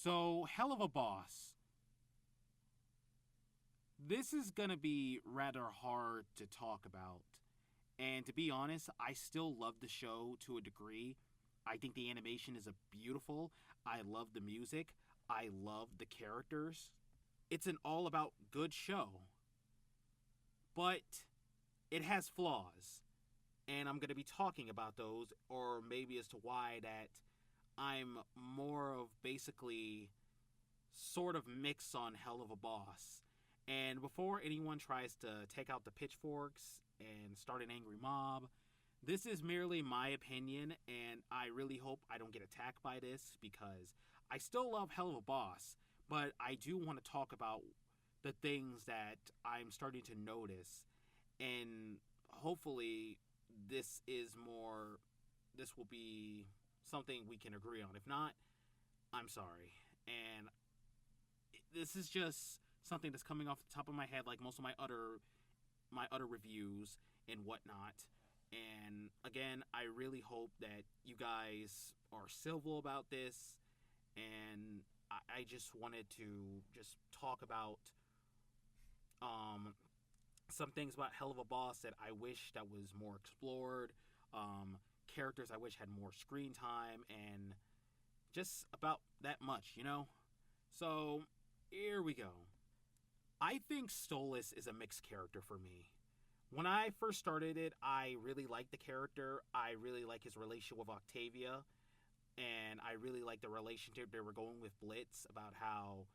So, Helluva Boss. This is gonna be rather hard to talk about. And to be honest, I still love the show to a degree. I think the animation is a beautiful. I love the music. I love the characters. It's an all about good show. But it has flaws. And I'm going to be talking about those, or maybe as to why that I'm more of basically sort of mix on Hell of a Boss. And before anyone tries to take out the pitchforks and start an angry mob, this is merely my opinion, and I really hope I don't get attacked by this because I still love Hell of a Boss, but I do want to talk about the things that I'm starting to notice, and hopefully this will be something we can agree on. If not, I'm sorry. And this is just something that's coming off the top of my head, like most of my other reviews and whatnot. And again, I really hope that you guys are civil about this. And I just wanted to just talk about um, some things about Hell of a Boss that I wish that was more explored. Characters I wish had more screen time, and just about that much. So here we go. I think Stolas is a mixed character for me. When I first started it, I really liked the character. I really like his relationship with Octavia, and I really like the relationship they were going with Blitz about how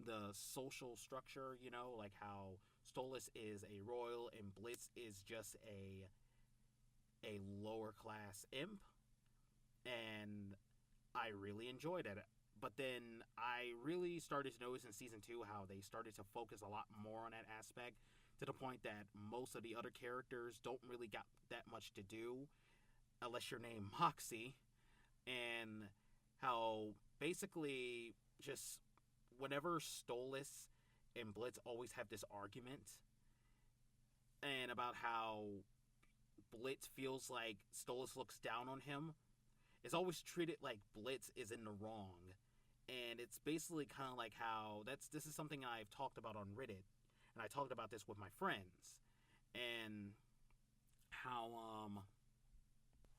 the social structure, like how Stolas is a royal and Blitz is just a lower class imp, and I really enjoyed it. But then I really started to notice in season 2 how they started to focus a lot more on that aspect, to the point that most of the other characters don't really got that much to do unless you're named Moxie, and how basically just whenever Stolas and Blitz always have this argument, and about how Blitz feels like Stolas looks down on him, it's always treated like Blitz is in the wrong. And it's basically kind of like how this is something I've talked about on Reddit, and I talked about this with my friends, and how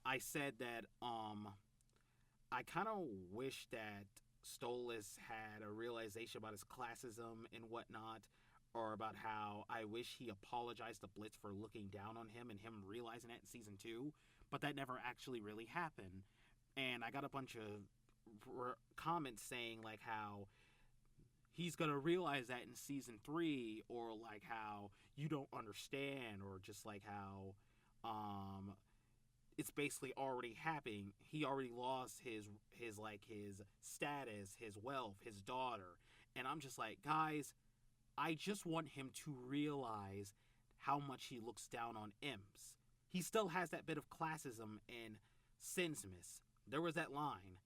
I said that I kind of wish that Stolas had a realization about his classism and whatnot, or about how I wish he apologized to Blitz for looking down on him and him realizing that in season 2, but that never actually really happened. And I got a bunch of comments saying like how he's gonna realize that in season 3, or like how you don't understand, or just like how it's basically already happening. He already lost his status, his wealth, his daughter. And I'm just like, guys, I just want him to realize how much he looks down on imps. He still has that bit of classism in Sinsmith. There was that line.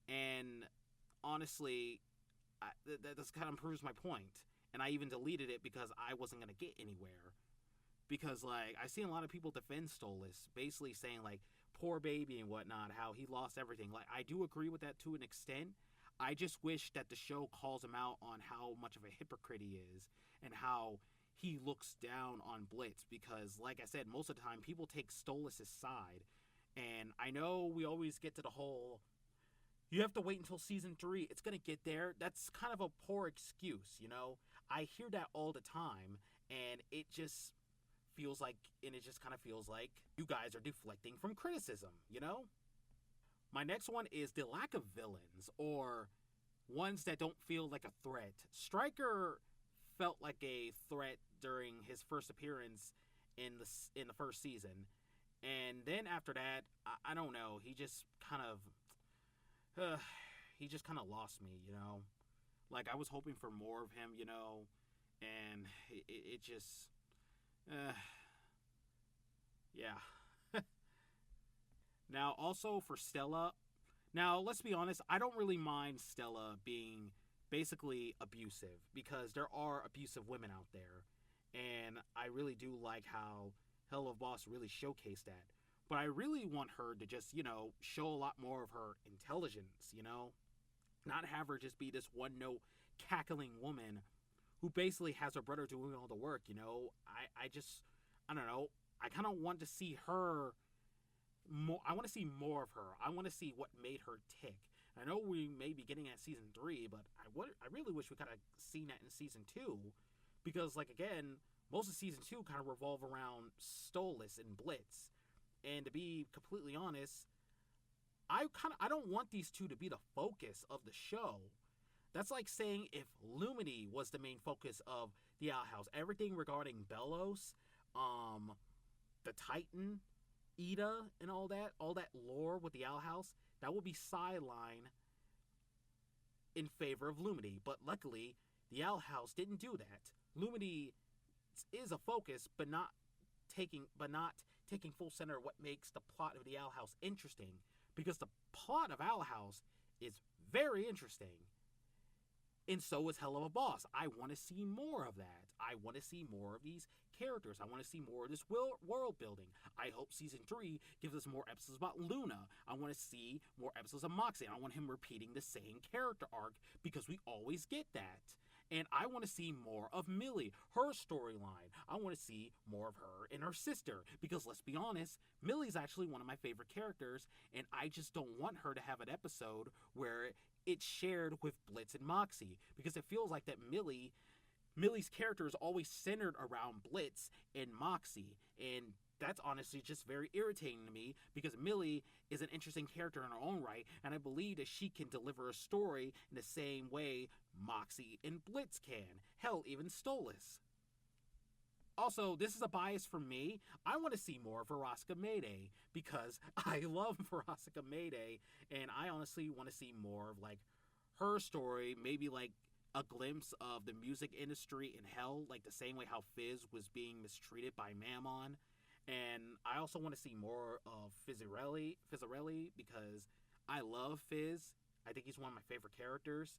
And honestly, that kind of proves my point. And I even deleted it because I wasn't going to get anywhere. Because, like, I seen a lot of people defend Stolas, basically saying, like, poor baby and whatnot, how he lost everything. Like, I do agree with that to an extent. I just wish that the show calls him out on how much of a hypocrite he is, and how he looks down on Blitz. Because, like I said, most of the time people take Stolas' side. And I know we always get to the whole, you have to wait until season 3, it's going to get there. That's kind of a poor excuse. I hear that all the time, and it just kind of feels like you guys are deflecting from criticism. My next one is the lack of villains, or ones that don't feel like a threat. Stryker felt like a threat during his first appearance in the first season, and then after that, I don't know. He just kind of lost me. Like, I was hoping for more of him, and it just, yeah. Now, also for Stella. Now, let's be honest, I don't really mind Stella being basically abusive, because there are abusive women out there. And I really do like how Hell of Boss really showcased that. But I really want her to just, show a lot more of her intelligence. Not have her just be this one note cackling woman who basically has her brother doing all the work, you know? I don't know. I kind of want to see her more. I want to see more of her. I want to see what made her tick. I know we may be getting at season 3, but I really wish we could have seen that in season 2, because, like, again, most of season 2 kind of revolve around Stolas and Blitz. And to be completely honest, I don't want these two to be the focus of the show. That's like saying if Lumini was the main focus of the Owl House, everything regarding Belos, the Titan, Ida, and all that lore with the Owl House, that would be sidelined in favor of Lumini. But luckily, the Owl House didn't do that. Lumini is a focus, but not taking full center of what makes the plot of the Owl House interesting. Because the plot of Owl House is very interesting. And so is Helluva Boss. I want to see more of that. I want to see more of these characters. I want to see more of this world building. I hope season 3 gives us more episodes about Luna. I want to see more episodes of Moxie. I want him repeating the same character arc, because we always get that. And I want to see more of Millie, her storyline. I want to see more of her and her sister. Because let's be honest, Millie's actually one of my favorite characters, and I just don't want her to have an episode where it's shared with Blitz and Moxie. Because it feels like that Millie's character is always centered around Blitz and Moxie. And that's honestly just very irritating to me, because Millie is an interesting character in her own right, and I believe that she can deliver a story in the same way Moxie and Blitz can. Hell, even Stolas. Also, this is a bias for me. I want to see more of Veronica Mayday, because I love Veronica Mayday, and I honestly want to see more of, like, her story, maybe, like, a glimpse of the music industry in hell, like the same way how Fizz was being mistreated by Mammon. And I also want to see more of Fizzarelli, because I love Fizz. I think he's one of my favorite characters.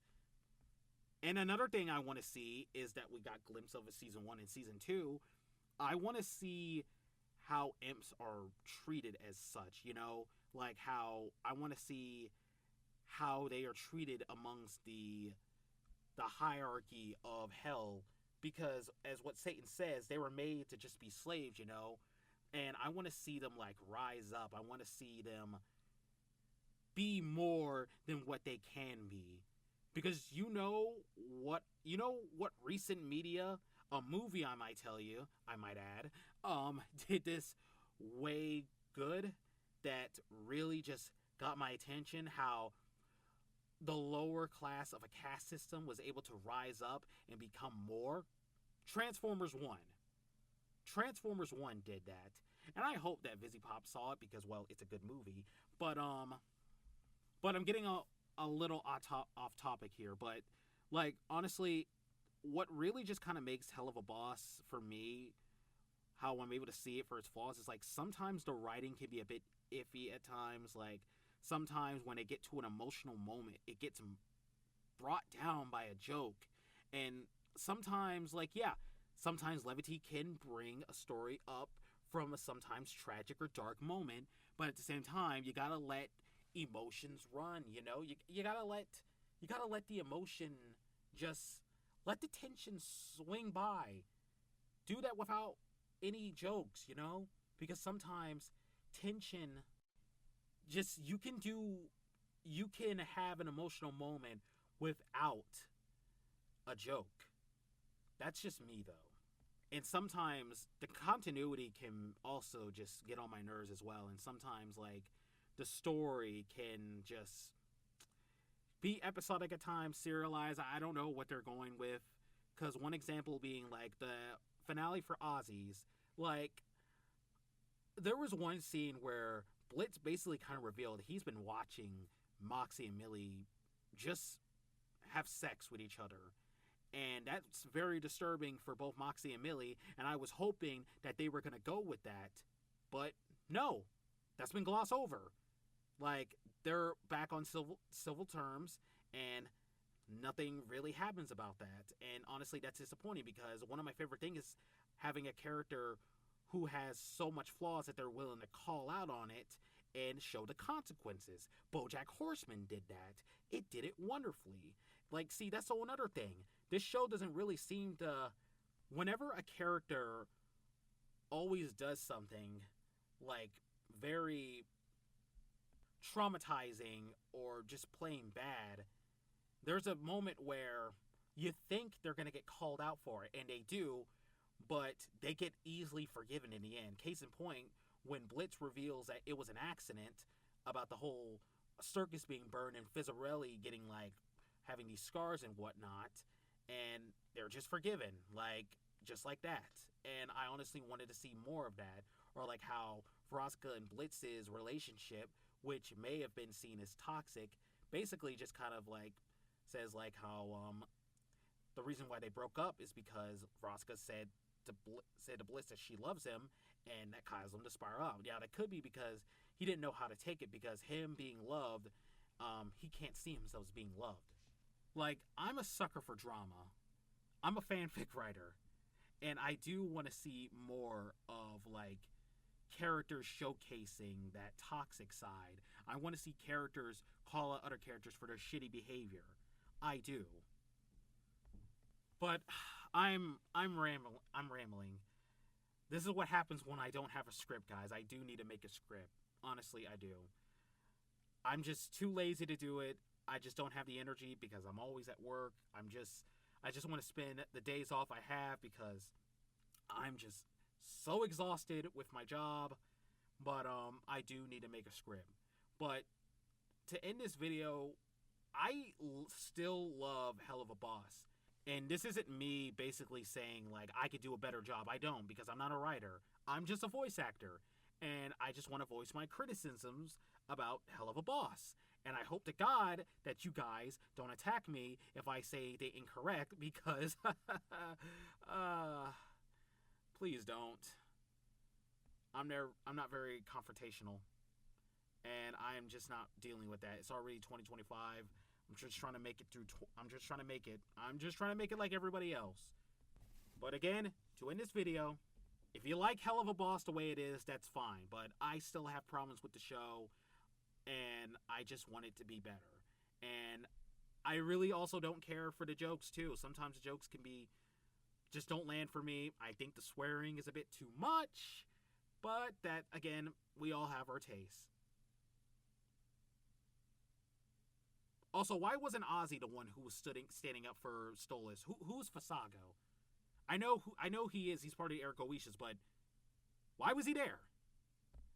And another thing I want to see is that we got glimpse of in season 1 and season 2. I want to see how imps are treated as such, you know? Like how I want to see how they are treated amongst the hierarchy of hell, because as what Satan says, they were made to just be slaves, you know? And I want to see them, like, rise up. I want to see them be more than what they can be. Because you know what recent media, a movie I might add, did this way good that really just got my attention, how the lower class of a caste system was able to rise up and become more. Transformers 1 did that. And I hope that Vizzy Pop saw it, because, well, it's a good movie. But I'm getting a little off topic here. But, like, honestly, what really just kind of makes Helluva Boss, for me, how I'm able to see it for its flaws, is, like, sometimes the writing can be a bit iffy at times. Like, sometimes when they get to an emotional moment, it gets brought down by a joke. And sometimes, like, yeah, sometimes levity can bring a story up from a sometimes tragic or dark moment, but at the same time, you gotta let emotions run, you know? You gotta let the emotion just let the tension swing by. Do that without any jokes, you know? Because sometimes tension just you can have an emotional moment without a joke. That's just me, though. And sometimes the continuity can also just get on my nerves as well. And sometimes, like, the story can just be episodic at times, serialized. I don't know what they're going with. Because one example being, like, the finale for Ozzy's. Like, there was one scene where Blitz basically kind of revealed he's been watching Moxie and Millie just have sex with each other. And that's very disturbing for both Moxie and Millie, and I was hoping that they were going to go with that. But no, that's been glossed over. Like, they're back on civil terms, and nothing really happens about that. And honestly, that's disappointing, because one of my favorite things is having a character who has so much flaws that they're willing to call out on it and show the consequences. BoJack Horseman did that. It did it wonderfully. Like, see, that's another thing. This show doesn't really seem to... Whenever a character always does something, like, very traumatizing or just plain bad, there's a moment where you think they're going to get called out for it, and they do, but they get easily forgiven in the end. Case in point, when Blitz reveals that it was an accident about the whole circus being burned and Fizzarelli getting, like, having these scars and whatnot, and they're just forgiven, like, just like that. And I honestly wanted to see more of that, or like how Vraska and Blitz's relationship, which may have been seen as toxic, basically just kind of like says like how the reason why they broke up is because Vraska said to Blitz that she loves him, and that caused him to spiral out. Yeah, that could be because he didn't know how to take it, because him being loved, he can't see himself as being loved. Like, I'm a sucker for drama. I'm a fanfic writer, and I do want to see more of, like, characters showcasing that toxic side. I want to see characters call out other characters for their shitty behavior. I do. But I'm rambling. This is what happens when I don't have a script, guys. I do need to make a script. Honestly, I do. I'm just too lazy to do it. I just don't have the energy because I'm always at work. I just want to spend the days off I have because I'm just so exhausted with my job. But I do need to make a script. But to end this video, I still love Helluva Boss. And this isn't me basically saying, like, I could do a better job. I don't, because I'm not a writer. I'm just a voice actor. And I just want to voice my criticisms about Helluva Boss. And I hope to God that you guys don't attack me if I say they incorrect, because please don't. I'm not very confrontational, and I am just not dealing with that. It's already 2025. I'm just trying to make it through. I'm just trying to make it like everybody else. But again, to end this video, if you like Helluva Boss the way it is, that's fine. But I still have problems with the show, and I just want it to be better. And I really also don't care for the jokes, too. Sometimes the jokes just don't land for me. I think the swearing is a bit too much. But that, again, we all have our tastes. Also, why wasn't Ozzy the one who was standing up for Stolas? Who's Fasago? I know he is. He's part of the Eric Oishas, but why was he there?